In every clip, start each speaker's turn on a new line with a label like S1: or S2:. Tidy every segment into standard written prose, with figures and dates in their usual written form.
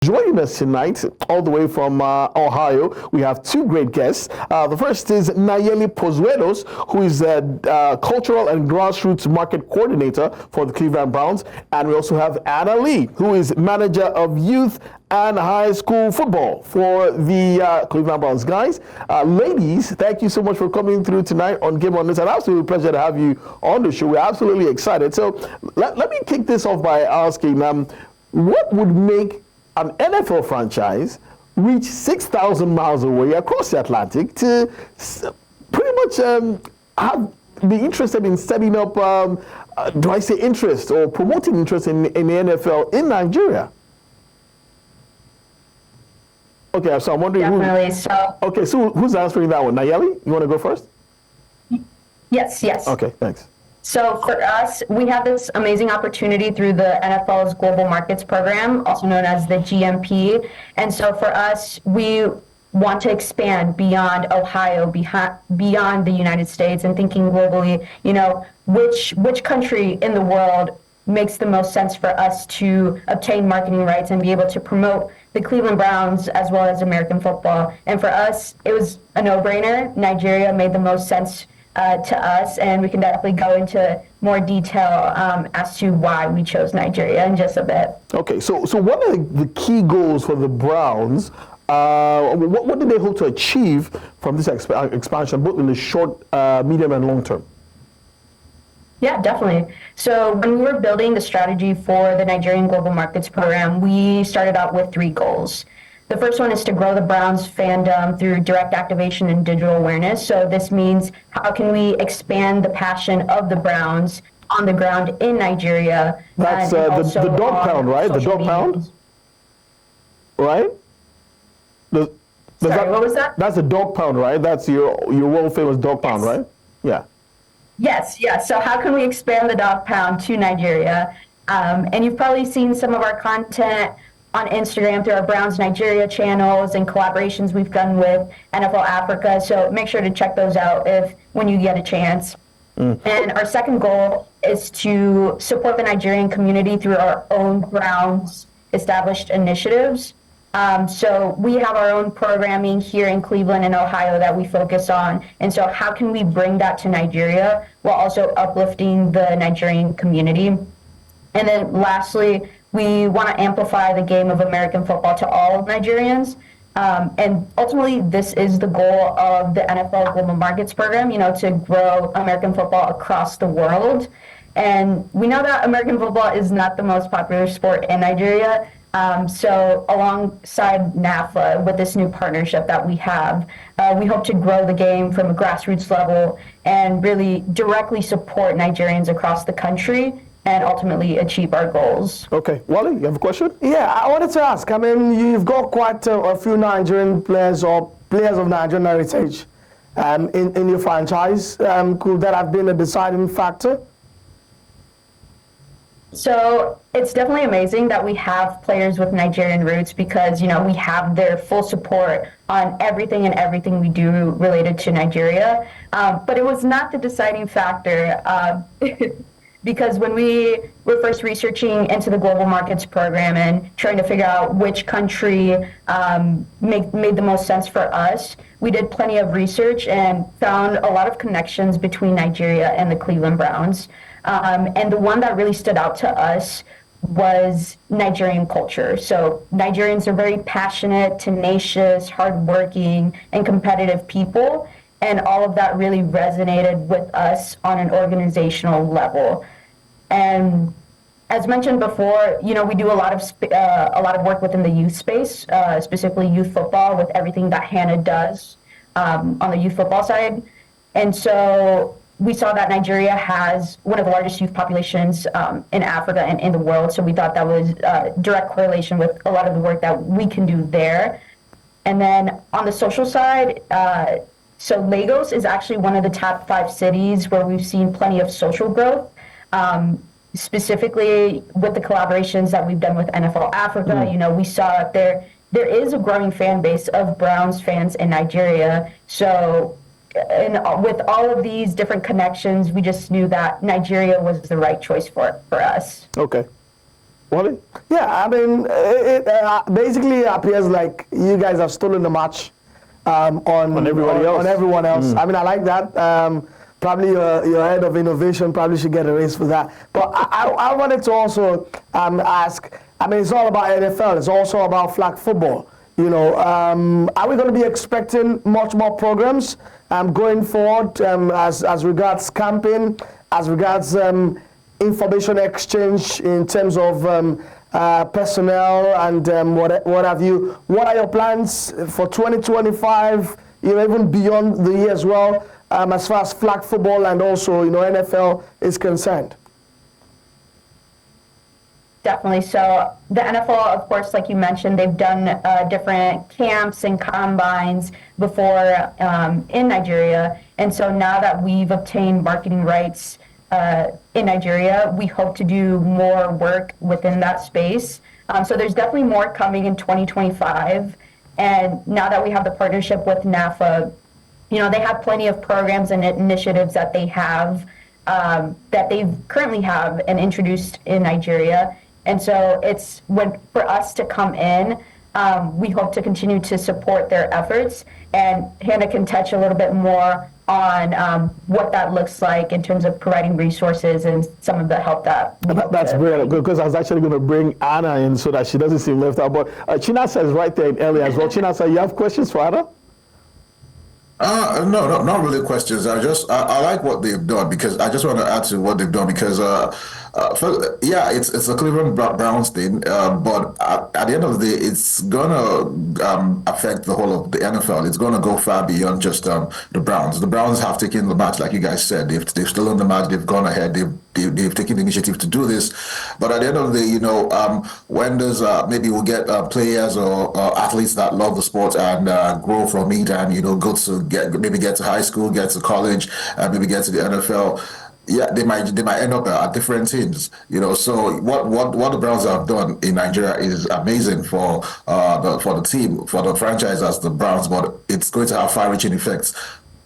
S1: Joining us tonight, all the way from Ohio, we have two great guests. The first is Nayeli Pozuelos, who is the Cultural and Grassroots Market Coordinator for the Cleveland Browns. And we also have Anna Lee, who is Manager of Youth and High School Football for the Cleveland Browns. Guys, ladies, thank you so much for coming through tonight on Game On. It's an absolute pleasure to have you on the show. We're absolutely excited. So let me kick this off by asking, what would make an NFL franchise reach 6,000 miles away across the Atlantic to pretty much be interested in setting up, do I say interest or promoting interest in the NFL in Nigeria? Okay, so I'm wondering so who's answering that one? Nayeli, you want to go first?
S2: Yes.
S1: Okay, thanks.
S2: So for us, we have this amazing opportunity through the NFL's Global Markets Program, also known as the GMP. And so for us, we want to expand beyond Ohio, beyond the United States, and thinking globally, which country in the world makes the most sense for us to obtain marketing rights and be able to promote the Cleveland Browns as well as American football. And for us, it was a no-brainer. Nigeria made the most sense to us, and we can definitely go into more detail as to why we chose Nigeria in just a bit.
S1: Okay, so what are the key goals for the Browns? What do they hope to achieve from this expansion, both in the short, medium, and long term?
S2: Yeah, definitely. So when we were building the strategy for the Nigerian Global Markets Program, we started out with 3 goals. The first one is to grow the Browns fandom through direct activation and digital awareness. So this means, how can we expand the passion of the Browns on the ground in Nigeria?
S1: That's the dog pound, right? The dog pound? Right?
S2: Sorry, what was that?
S1: That's the dog pound, right? That's your world famous dog pound, right? Yeah.
S2: Yes. So how can we expand the dog pound to Nigeria? And you've probably seen some of our content on Instagram through our Browns Nigeria channels and collaborations we've done with NFL Africa. So make sure to check those out when you get a chance. And our second goal is to support the Nigerian community through our own Browns established initiatives. So we have our own programming here in Cleveland and Ohio that we focus on. And so how can we bring that to Nigeria while also uplifting the Nigerian community? And then lastly, we want to amplify the game of American football to all Nigerians. And ultimately, this is the goal of the NFL Global Markets Program, to grow American football across the world. And we know that American football is not the most popular sport in Nigeria. So alongside NAFA, with this new partnership that we have, we hope to grow the game from a grassroots level and really directly support Nigerians across the country and ultimately achieve our goals.
S1: Okay. Wally, you have a question?
S3: Yeah, I wanted to ask, you've got quite a few Nigerian players or players of Nigerian heritage in your franchise. Could that have been a deciding factor?
S2: So it's definitely amazing that we have players with Nigerian roots because, we have their full support on everything we do related to Nigeria. But it was not the deciding factor. Because when we were first researching into the Global Markets Program and trying to figure out which country made the most sense for us, we did plenty of research and found a lot of connections between Nigeria and the Cleveland Browns. And the one that really stood out to us was Nigerian culture. So Nigerians are very passionate, tenacious, hardworking, and competitive people. And all of that really resonated with us on an organizational level. And as mentioned before, we do a lot of work within the youth space, specifically youth football, with everything that Hannah does on the youth football side. And so we saw that Nigeria has one of the largest youth populations in Africa and in the world. So we thought that was a direct correlation with a lot of the work that we can do there. And then on the social side, so Lagos is actually one of the top 5 cities where we've seen plenty of social growth, specifically with the collaborations that we've done with NFL Africa. We saw there is a growing fan base of Browns fans in Nigeria. So with all of these different connections, we just knew that Nigeria was the right choice for us.
S1: Okay. Wally?
S3: Yeah, I mean, it basically appears like you guys have stolen the match on
S1: everybody else.
S3: On everyone else. I mean, I like that. Probably your head of innovation probably should get a raise for that. But I wanted to also ask, I mean, it's all about NFL. It's also about flag football. You know, are we going to be expecting much more programs going forward as regards camping, as regards information exchange in terms of personnel and what have you? What are your plans for 2025, you know, even beyond the year as well, as far as flag football and also, you know, NFL is concerned?
S2: Definitely. So the NFL, of course, like you mentioned, they've done different camps and combines before in Nigeria. And so now that we've obtained marketing rights in Nigeria, we hope to do more work within that space. So there's definitely more coming in 2025. And now that we have the partnership with NAFA, you know, they have plenty of programs and initiatives that they have that they currently have and introduced in Nigeria. And so it's for us to come in, we hope to continue to support their efforts. And Hannah can touch a little bit more on what that looks like in terms of providing resources and some of the help that we hope
S1: That's
S2: to
S1: brilliant, because I was actually going to bring Anna in so that she doesn't seem left out. But Chinasa is right there in LA as well. Chinasa, you have questions for Anna?
S4: No, not really questions. I like what they've done, because I just want to add to what they've done, because it's a Cleveland Browns thing, but at the end of the day, it's gonna affect the whole of the NFL. It's gonna go far beyond just the Browns. The Browns have taken the match, like you guys said. They've stolen the match. They've gone ahead. They've taken the initiative to do this. But at the end of the day, you know, when there's maybe we'll get players or athletes that love the sport and grow from it, and you know, maybe get to high school, get to college, maybe get to the NFL. Yeah, they might end up at different teams, you know. So what the Browns have done in Nigeria is amazing for the team, for the franchise as the Browns, but it's going to have far-reaching effects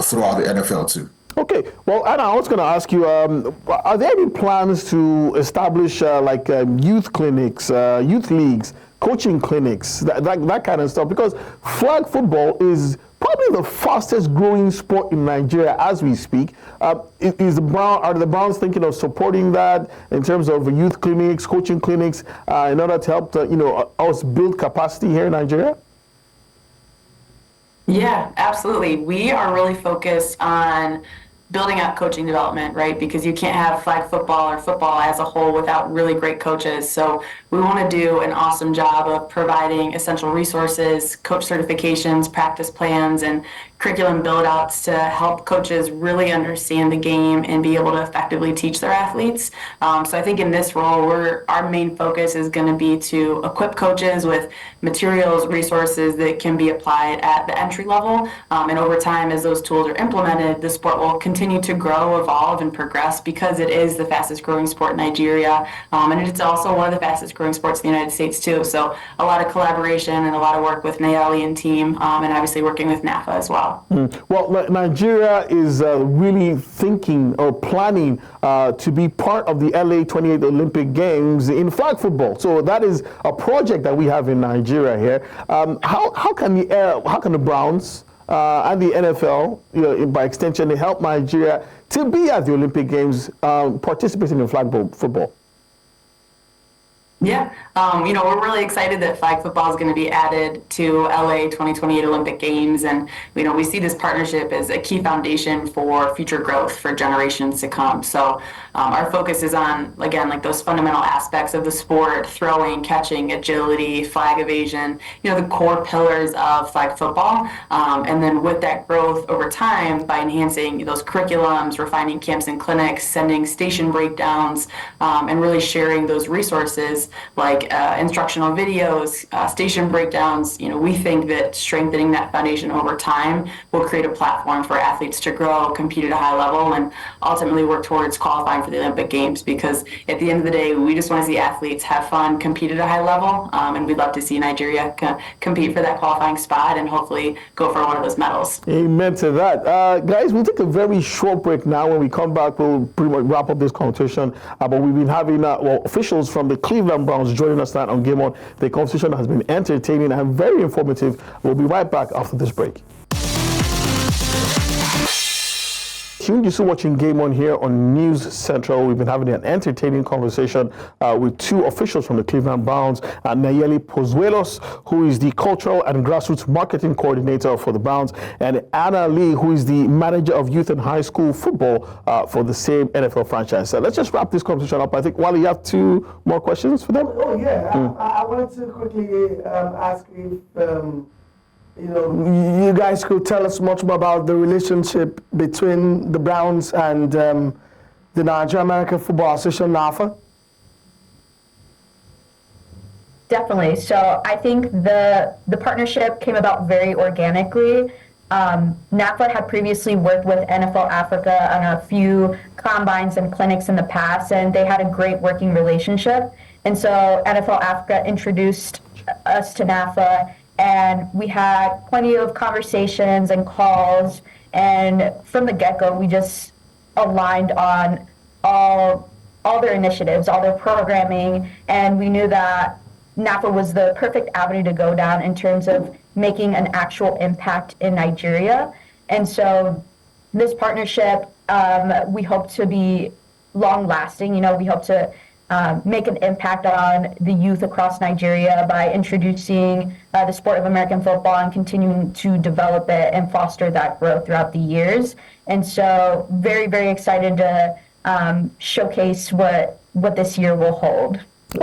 S4: throughout the NFL too.
S1: Okay, well, Anna, I was going to ask you, are there any plans to establish youth clinics, youth leagues, coaching clinics, that kind of stuff? Because flag football is probably the fastest growing sport in Nigeria as we speak. Are the Browns thinking of supporting that in terms of youth clinics, coaching clinics, in order to help us build capacity here in Nigeria?
S5: Yeah, absolutely. We are really focused on building out coaching development, right? Because you can't have flag football or football as a whole without really great coaches. So we want to do an awesome job of providing essential resources, coach certifications, practice plans, and curriculum build-outs to help coaches really understand the game and be able to effectively teach their athletes. So I think in this role, our main focus is going to be to equip coaches with materials, resources that can be applied at the entry level. And over time, as those tools are implemented, the sport will continue to grow, evolve, and progress, because it is the fastest growing sport in Nigeria. And it's also one of the fastest growing sports in the United States too. So a lot of collaboration and a lot of work with Nayeli and team, and obviously working with NAFA as well.
S1: Well, Nigeria is really thinking or planning to be part of the LA 28 Olympic Games in flag football. So that is a project that we have in Nigeria here. How can the Browns and the NFL, by extension, help Nigeria to be at the Olympic Games participating in flag football?
S5: Yeah, we're really excited that flag football is going to be added to LA 2028 Olympic Games. And, we see this partnership as a key foundation for future growth for generations to come. So our focus is on, again, like those fundamental aspects of the sport: throwing, catching, agility, flag evasion, the core pillars of flag football. And then with that growth over time, by enhancing those curriculums, refining camps and clinics, sending station breakdowns, and really sharing those resources like instructional videos, station breakdowns. We think that strengthening that foundation over time will create a platform for athletes to grow, compete at a high level, and ultimately work towards qualifying for the Olympic Games. Because at the end of the day, we just want to see athletes have fun, compete at a high level, and we'd love to see Nigeria compete for that qualifying spot and hopefully go for one of those medals.
S1: Amen to that. Guys, we'll take a very short break now. When we come back, we'll pretty much wrap up this conversation. But we've been having officials from the Cleveland Cleveland Browns, joining us tonight on Game On. The conversation has been entertaining and very informative. We'll be right back after this break. You're still watching Game On here on News Central. We've been having an entertaining conversation with two officials from the Cleveland Browns, Nayeli Pozuelos, who is the Cultural and Grassroots Marketing Coordinator for the Browns, and Anna Lee, who is the Manager of Youth and High School Football for the same NFL franchise. Let's just wrap this conversation up. I think, Wally, you have two more questions for them?
S3: Oh, yeah. I wanted to quickly ask if... you guys could tell us much more about the relationship between the Browns and the Nigerian American Football Association, NAFA.
S2: Definitely. So I think the partnership came about very organically. NAFA had previously worked with NFL Africa on a few combines and clinics in the past, and they had a great working relationship. And so NFL Africa introduced us to NAFA, and we had plenty of conversations and calls. And from the get-go, we just aligned on all their initiatives, all their programming. And we knew that NAFA was the perfect avenue to go down in terms of making an actual impact in Nigeria. And so this partnership, we hope to be long-lasting. We hope to make an impact on the youth across Nigeria by introducing the sport of American football and continuing to develop it and foster that growth throughout the years. And so very, very excited to showcase what this year will hold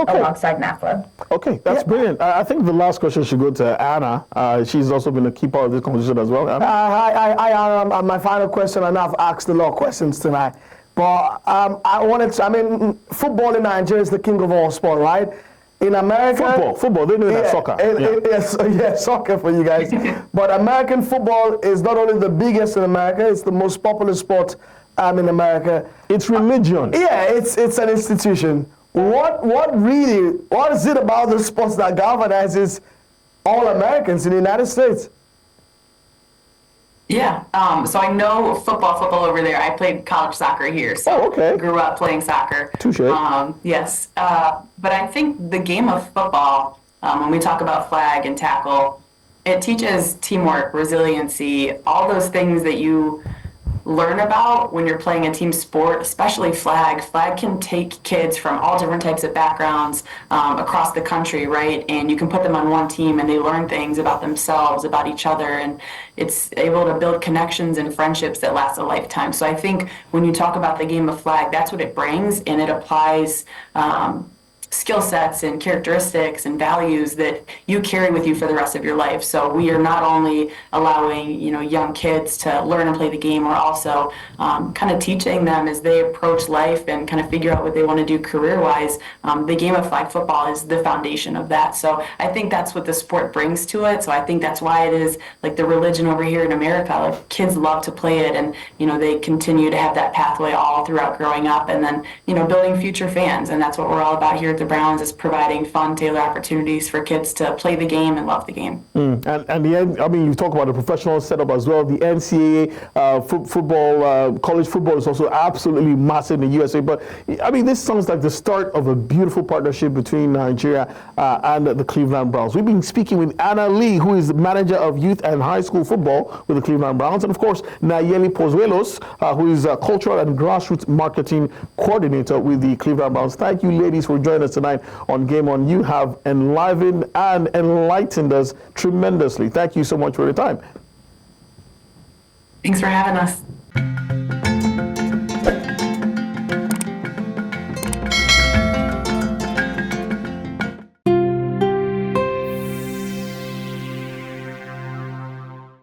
S2: alongside NAFA.
S1: Okay, that's brilliant. I think the last question should go to Anna. She's also been a key part of this conversation as well.
S3: Hi, my final question, and I've asked a lot of questions tonight. But football in Nigeria is the king of all sport, right? In America...
S1: Football, they know that soccer.
S3: Yes, soccer for you guys. But American football is not only the biggest in America, it's the most popular sport in America.
S1: It's religion.
S3: It's an institution. What is it about the sports that galvanizes all Americans in the United States?
S5: Yeah, so I know football over there. I played college soccer here, so grew up playing soccer.
S1: Touche.
S5: Yes, but I think the game of football, when we talk about flag and tackle, it teaches teamwork, resiliency, all those things that you learn about when you're playing a team sport, especially flag. Flag can take kids from all different types of backgrounds across the country, right? And you can put them on one team and they learn things about themselves, about each other, and it's able to build connections and friendships that last a lifetime. So I think when you talk about the game of flag, that's what it brings, and it applies skill sets and characteristics and values that you carry with you for the rest of your life. So we are not only allowing young kids to learn and play the game, we're also kind of teaching them as they approach life and kind of figure out what they want to do career-wise. The game of flag football is the foundation of that. So I think that's what the sport brings to it. So I think that's why it is like the religion over here in America. Like kids love to play it, and they continue to have that pathway all throughout growing up, and then building future fans. And that's what we're all about here at the Browns, is providing fun, tailored opportunities for kids to play the game and love the game.
S1: And you talk about the professional setup as well. The NCAA football, college football is also absolutely massive in the USA. But this sounds like the start of a beautiful partnership between Nigeria and the Cleveland Browns. We've been speaking with Anna Lee, who is the Manager of Youth and High School Football with the Cleveland Browns, and of course Nayeli Pozuelos, who is a Cultural and Grassroots Marketing Coordinator with the Cleveland Browns. Thank you, ladies, for joining us tonight on Game On. You have enlivened and enlightened us tremendously. Thank you so much for your time.
S5: Thanks for having us.